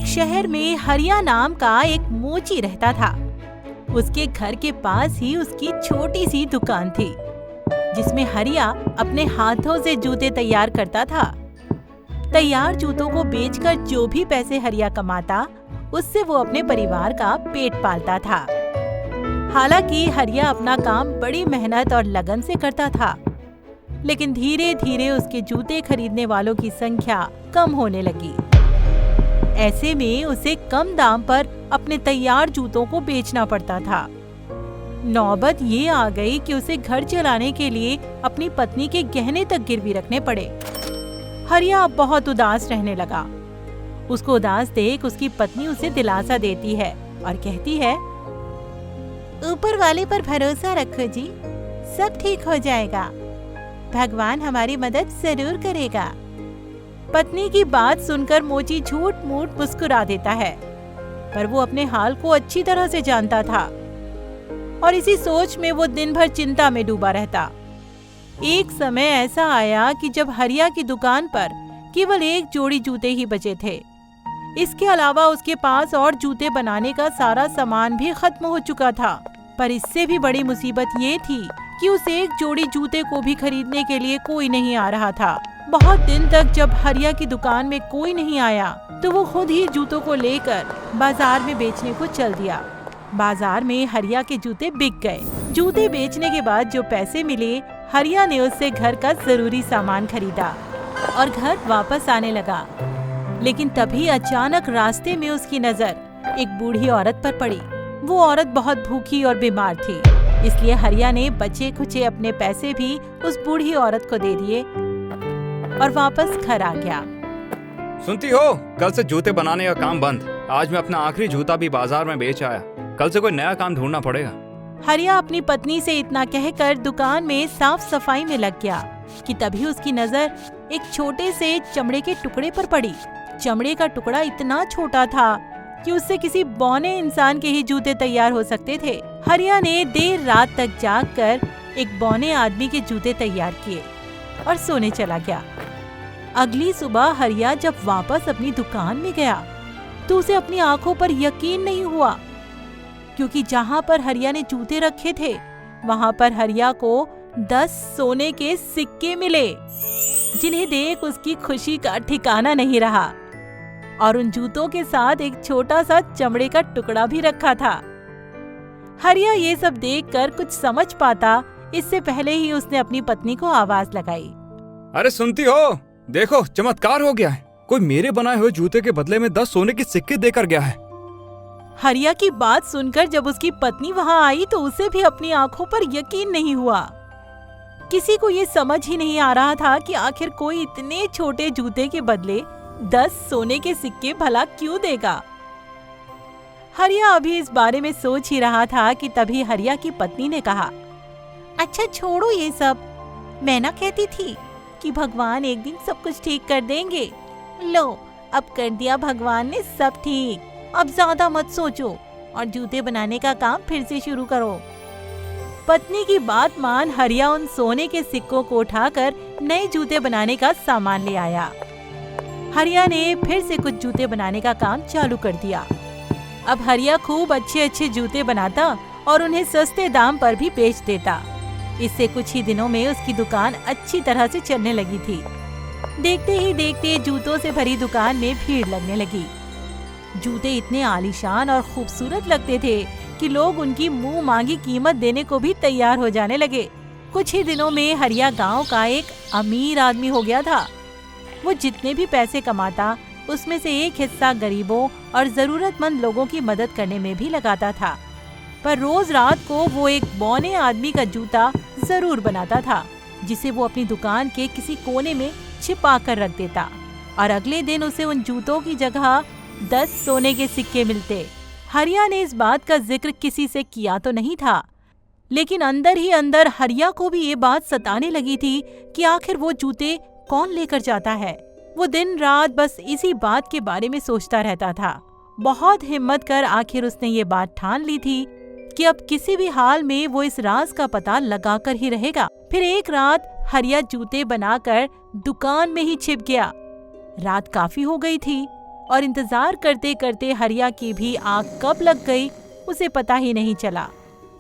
एक शहर में हरिया नाम का एक मोची रहता था। उसके घर के पास ही उसकी छोटी सी दुकान थी, जिसमें हरिया अपने हाथों से जूते तैयार करता था। तैयार जूतों को बेचकर जो भी पैसे हरिया कमाता, उससे वो अपने परिवार का पेट पालता था। हालांकि हरिया अपना काम बड़ी मेहनत और लगन से करता था, लेकिन धीरे धीरे उसके जूते खरीदने वालों की संख्या कम होने लगी। ऐसे में उसे कम दाम पर अपने तैयार जूतों को बेचना पड़ता था। नौबत ये आ गई कि उसे घर चलाने के लिए अपनी पत्नी के गहने तक गिरवी रखने पड़े। हरिया अब बहुत उदास रहने लगा। उसको उदास देख उसकी पत्नी उसे दिलासा देती है और कहती है, ऊपर वाले पर भरोसा रखो जी, सब ठीक हो जाएगा। भगवान हमारी मदद जरूर करेगा। पत्नी की बात सुनकर मोची झूठ मूठ मुस्कुरा देता है, पर वो अपने हाल को अच्छी तरह से जानता था और इसी सोच में वो दिन भर चिंता में डूबा रहता। एक समय ऐसा आया कि जब हरिया की दुकान पर केवल एक जोड़ी जूते ही बचे थे। इसके अलावा उसके पास और जूते बनाने का सारा सामान भी खत्म हो चुका था। पर इससे भी बड़ी मुसीबत ये थी कि उस एक जोड़ी जूते को भी खरीदने के लिए कोई नहीं आ रहा था। बहुत दिन तक जब हरिया की दुकान में कोई नहीं आया, तो वो खुद ही जूतों को लेकर बाजार में बेचने को चल दिया। बाजार में हरिया के जूते बिक गए। जूते बेचने के बाद जो पैसे मिले, हरिया ने उससे घर का जरूरी सामान खरीदा और घर वापस आने लगा। लेकिन तभी अचानक रास्ते में उसकी नजर एक बूढ़ी औरत पर पड़ी। वो औरत बहुत भूखी और बीमार थी, इसलिए हरिया ने बचे खुचे अपने पैसे भी उस बूढ़ी औरत को दे दिए और वापस घर आ गया। सुनती हो, कल से जूते बनाने का काम बंद। आज मैं अपना आखिरी जूता भी बाजार में बेच आया। कल से कोई नया काम ढूंढना पड़ेगा। हरिया अपनी पत्नी से इतना कहकर दुकान में साफ सफाई में लग गया कि तभी उसकी नजर एक छोटे से चमड़े के टुकड़े पर पड़ी। चमड़े का टुकड़ा इतना छोटा था कि उससे किसी बौने इंसान के ही जूते तैयार हो सकते थे। हरिया ने देर रात तक जागकर एक बौने आदमी के जूते तैयार किए और सोने चला गया। अगली सुबह हरिया जब वापस अपनी दुकान में गया, तो उसे अपनी आंखों पर यकीन नहीं हुआ, क्योंकि जहां पर हरिया ने जूते रखे थे, वहां पर हरिया को 10 सोने के सिक्के मिले, जिन्हें देख उसकी खुशी का ठिकाना नहीं रहा। और उन जूतों के साथ एक छोटा सा चमड़े का टुकड़ा भी रखा था। हरिया ये सब देखकर कुछ समझ पाता, इससे पहले ही उसने अपनी पत्नी को आवाज लगाई। अरे सुनती हो, देखो चमत्कार हो गया है। कोई मेरे बनाए हुए जूते के बदले में 10 सोने के सिक्के देकर गया है। हरिया की बात सुनकर जब उसकी पत्नी वहां आई, तो उसे भी अपनी आंखों पर यकीन नहीं हुआ। किसी को ये समझ ही नहीं आ रहा था कि आखिर कोई इतने छोटे जूते के बदले 10 सोने के सिक्के भला क्यों देगा। हरिया अभी इस बारे में सोच ही रहा था कि तभी हरिया की पत्नी ने कहा, अच्छा छोड़ो ये सब, मैं ना कहती थी कि भगवान एक दिन सब कुछ ठीक कर देंगे। लो, अब कर दिया भगवान ने सब ठीक। अब ज्यादा मत सोचो और जूते बनाने का काम फिर से शुरू करो। पत्नी की बात मान हरिया उन सोने के सिक्कों को उठाकर नए जूते बनाने का सामान ले आया। हरिया ने फिर से कुछ जूते बनाने का काम चालू कर दिया। अब हरिया खूब अच्छे अच्छे जूते बनाता और उन्हें सस्ते दाम पर भी बेच देता। इससे कुछ ही दिनों में उसकी दुकान अच्छी तरह से चलने लगी थी। देखते ही देखते जूतों से भरी दुकान में भीड़ लगने लगी। जूते इतने आलीशान और खूबसूरत लगते थे कि लोग उनकी मुंह मांगी कीमत देने को भी तैयार हो जाने लगे। कुछ ही दिनों में हरिया गांव का एक अमीर आदमी हो गया था। वो जितने भी पैसे कमाता, उसमें से एक हिस्सा गरीबों और जरूरतमंद लोगों की मदद करने में भी लगाता था। पर रोज रात को वो एक बौने आदमी का जूता जरूर बनाता था, जिसे वो अपनी दुकान के किसी कोने में छिपा कर रख देता और अगले दिन उसे उन जूतों की जगह 10 सोने के सिक्के मिलते। हरिया ने इस बात का जिक्र किसी से किया तो नहीं था, लेकिन अंदर ही अंदर हरिया को भी ये बात सताने लगी थी कि आखिर वो जूते कौन लेकर जाता है। वो दिन रात बस इसी बात के बारे में सोचता रहता था। बहुत हिम्मत कर आखिर उसने ये बात ठान ली थी कि अब किसी भी हाल में वो इस राज का पता लगाकर ही रहेगा। फिर एक रात हरिया जूते बनाकर दुकान में ही छिप गया। रात काफी हो गई थी और इंतजार करते करते हरिया की भी आंख कब लग गई उसे पता ही नहीं चला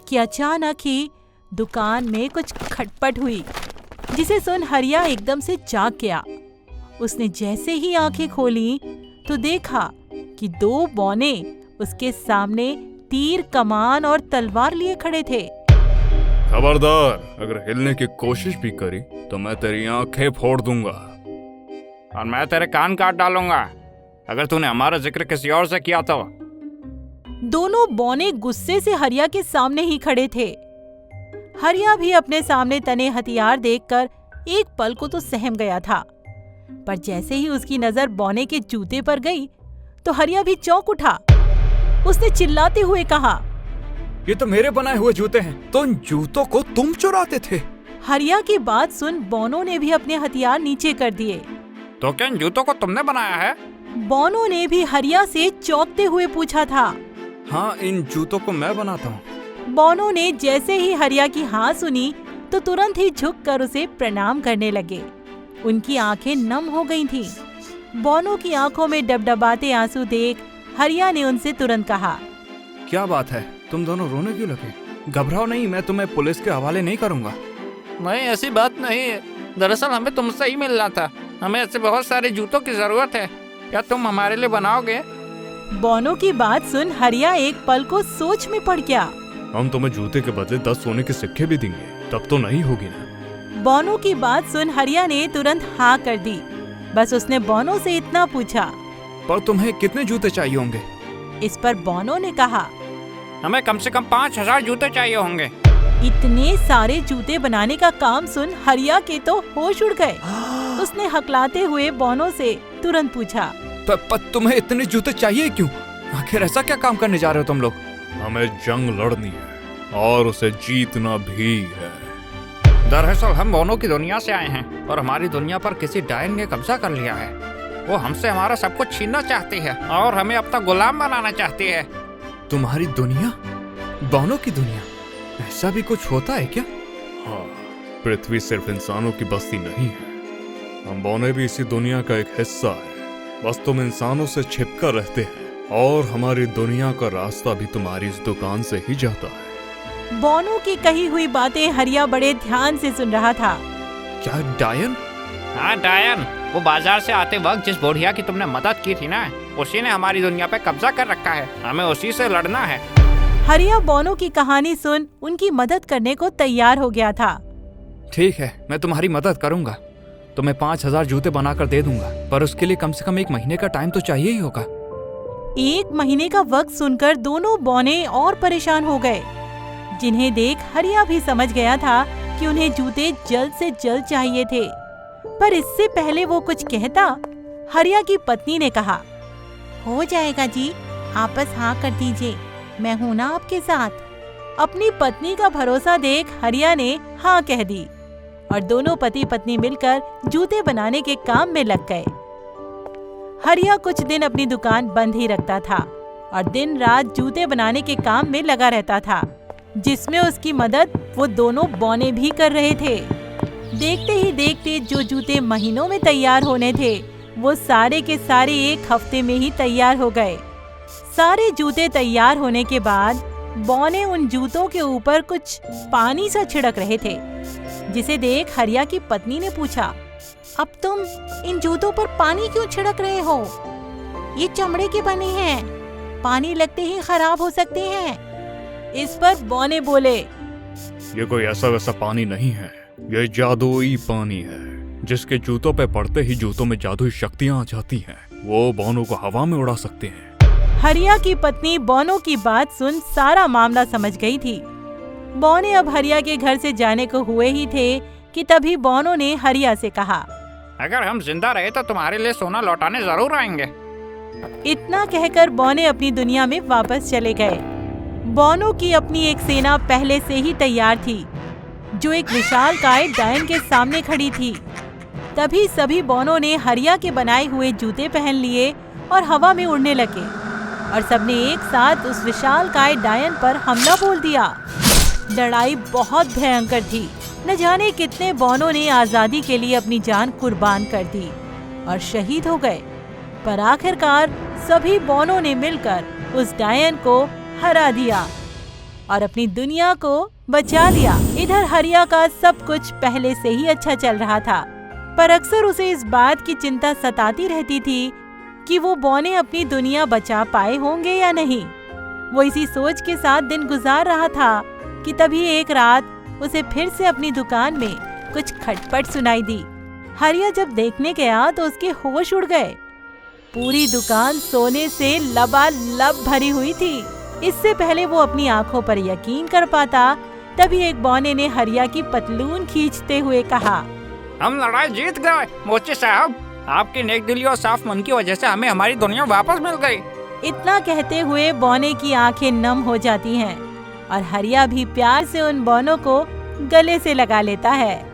कि अचानक ही दुकान में कुछ खटपट हुई, जिसे सुन हरिया एकदम से जाग गया। उसने जैसे ही आंखें खोली तो देखा कि 2 बौने उसके सामने तीर, कमान और तलवार लिए खड़े थे। खबरदार, अगर हिलने की कोशिश भी करी तो मैं तेरी आंखें फोड़ दूंगा और मैं तेरे कान काट डालूंगा अगर तूने हमारा जिक्र किसी और से किया तो। दोनों बौने गुस्से से हरिया के सामने ही खड़े थे। हरिया भी अपने सामने तने हथियार देखकर एक पल को तो सहम गया था, पर जैसे ही उसकी नजर बौने के जूते पर गई तो हरिया भी चौंक उठा। उसने चिल्लाते हुए कहा, ये तो मेरे बनाए हुए जूते हैं, तो इन जूतों को तुम चुराते थे। हरिया की बात सुन बौनों ने भी अपने हथियार नीचे कर दिए। तो क्या इन जूतों को तुमने बनाया है? बौनों ने भी हरिया से चौंकते हुए पूछा था। हाँ, इन जूतों को मैं बनाता हूँ। बौनों ने जैसे ही हरिया की हाँ सुनी तो तुरंत ही झुककर उसे प्रणाम करने लगे। उनकी आंखें नम हो गई थीं। बौनों की आंखों में डबडबाते आंसू देख हरिया ने उनसे तुरंत कहा, क्या बात है, तुम दोनों रोने क्यों लगे? घबराओ नहीं, मैं तुम्हें पुलिस के हवाले नहीं करूँगा। नहीं, ऐसी बात नहीं है। दरअसल हमें तुमसे ही मिलना था। हमें ऐसे बहुत सारे जूतों की जरूरत है। क्या तुम हमारे लिए बनाओगे? बौनों की बात सुन हरिया एक पल को सोच में पड़ गया। हम तुम्हें जूते के बदले 10 सोने के सिक्के भी देंगे, तब तो नहीं होगी ना? बौनों की बात सुन हरिया ने तुरंत हाँ कर दी। बस उसने बौनों से इतना पूछा, पर तुम्हें कितने जूते चाहिए होंगे? इस पर बौनों ने कहा, हमें कम से कम 5000 जूते चाहिए होंगे। इतने सारे जूते बनाने का काम सुन हरिया के तो होश उड़ गए। उसने हकलाते हुए बौनों से तुरंत पूछा, पर तुम्हें इतने जूते चाहिए क्यों? आखिर ऐसा क्या काम करने जा रहे हो तुम लोग? हमें जंग लड़नी है और उसे जीतना भी है। दरअसल हम बौनों की दुनिया से आए हैं और हमारी दुनिया पर किसी डायन ने कब्जा कर लिया है। वो हमसे हमारा सब कुछ छीनना चाहती है और हमें अपना गुलाम बनाना चाहती है। तुम्हारी दुनिया? बौनों की दुनिया? ऐसा भी कुछ होता है क्या? हाँ, पृथ्वी सिर्फ इंसानों की बस्ती नहीं है। हम बौने भी इसी दुनिया का एक हिस्सा है। बस तुम इंसानों से छिपकर रहते हैं और हमारी दुनिया का रास्ता भी तुम्हारी इस दुकान से ही जाता है। बौनों की कही हुई बातें हरिया बड़े ध्यान से सुन रहा था। क्या डायन? हाँ, डायन। वो बाजार से आते वक्त जिस बुढ़िया की तुमने मदद की थी ना, उसी ने हमारी दुनिया पे कब्जा कर रखा है। हमें उसी से लड़ना है। हरिया बौनों की कहानी सुन उनकी मदद करने को तैयार हो गया था। ठीक है, मैं तुम्हारी मदद करूंगा। तुम्हें 5000 जूते बनाकर दे दूंगा, पर उसके लिए कम से कम 1 महीने का टाइम तो चाहिए ही होगा। 1 महीने का वक्त सुनकर दोनों बौने और परेशान हो गए, जिन्हें देख हरिया भी समझ गया था कि उन्हें जूते जल्द से जल्द चाहिए थे। पर इससे पहले वो कुछ कहता, हरिया की पत्नी ने कहा, हो जाएगा जी, आप बस हाँ कर दीजिए, मैं हूँ ना आपके साथ। अपनी पत्नी का भरोसा देख हरिया ने हाँ कह दी और दोनों पति पत्नी मिलकर जूते बनाने के काम में लग गए। हरिया कुछ दिन अपनी दुकान बंद ही रखता था और दिन रात जूते बनाने के काम में लगा रहता था, जिसमें उसकी मदद वो दोनों बौने भी कर रहे थे। देखते ही देखते जो जूते महीनों में तैयार होने थे, वो सारे के सारे 1 हफ्ते में ही तैयार हो गए। सारे जूते तैयार होने के बाद बौने उन जूतों के ऊपर कुछ पानी सा छिड़क रहे थे, जिसे देख हरिया की पत्नी ने पूछा, अब तुम इन जूतों पर पानी क्यों छिड़क रहे हो? ये चमड़े के बने हैं, पानी लगते ही खराब हो सकते हैं। इस पर बौने बोले, ये कोई ऐसा वैसा पानी नहीं है, ये जादुई पानी है, जिसके जूतों पे पड़ते ही जूतों में जादुई शक्तियाँ आ जाती हैं। वो बौनों को हवा में उड़ा सकते हैं। हरिया की पत्नी बौनों की बात सुन सारा मामला समझ गई थी। बौने अब हरिया के घर से जाने को हुए ही थे कि तभी बौनों ने हरिया से कहा, अगर हम जिंदा रहे तो तुम्हारे लिए सोना लौटाने जरूर आएंगे। इतना कहकर बौने अपनी दुनिया में वापस चले गए। बौनों की अपनी एक सेना पहले से ही तैयार थी, जो एक विशालकाय डायन के सामने खड़ी थी। तभी सभी बौनों ने हरिया के बनाए हुए जूते पहन लिए और हवा में उड़ने लगे और सबने एक साथ उस विशालकाय डायन पर हमला बोल दिया। लड़ाई बहुत भयंकर थी। न जाने कितने बौनों ने आजादी के लिए अपनी जान कुर्बान कर दी और शहीद हो गए। पर आखिरकार सभी बौनों ने मिलकर उस डायन को हरा दिया और अपनी दुनिया को बचा लिया। इधर हरिया का सब कुछ पहले से ही अच्छा चल रहा था, पर अक्सर उसे इस बात की चिंता सताती रहती थी कि वो बौने अपनी दुनिया बचा पाए होंगे या नहीं। वो इसी सोच के साथ दिन गुजार रहा था कि तभी एक रात उसे फिर से अपनी दुकान में कुछ खटपट सुनाई दी। हरिया जब देखने गया तो उसके होश उड़ गए। पूरी दुकान सोने से लबालब भरी हुई थी। इससे पहले वो अपनी आंखों पर यकीन कर पाता, तभी एक बौने ने हरिया की पतलून खींचते हुए कहा, हम लड़ाई जीत गए मोची साहब। आपकी नेक दिली और साफ मन की वजह से हमें हमारी दुनिया वापस मिल गई। इतना कहते हुए बौने की आंखें नम हो जाती हैं और हरिया भी प्यार से उन बौनों को गले से लगा लेता है।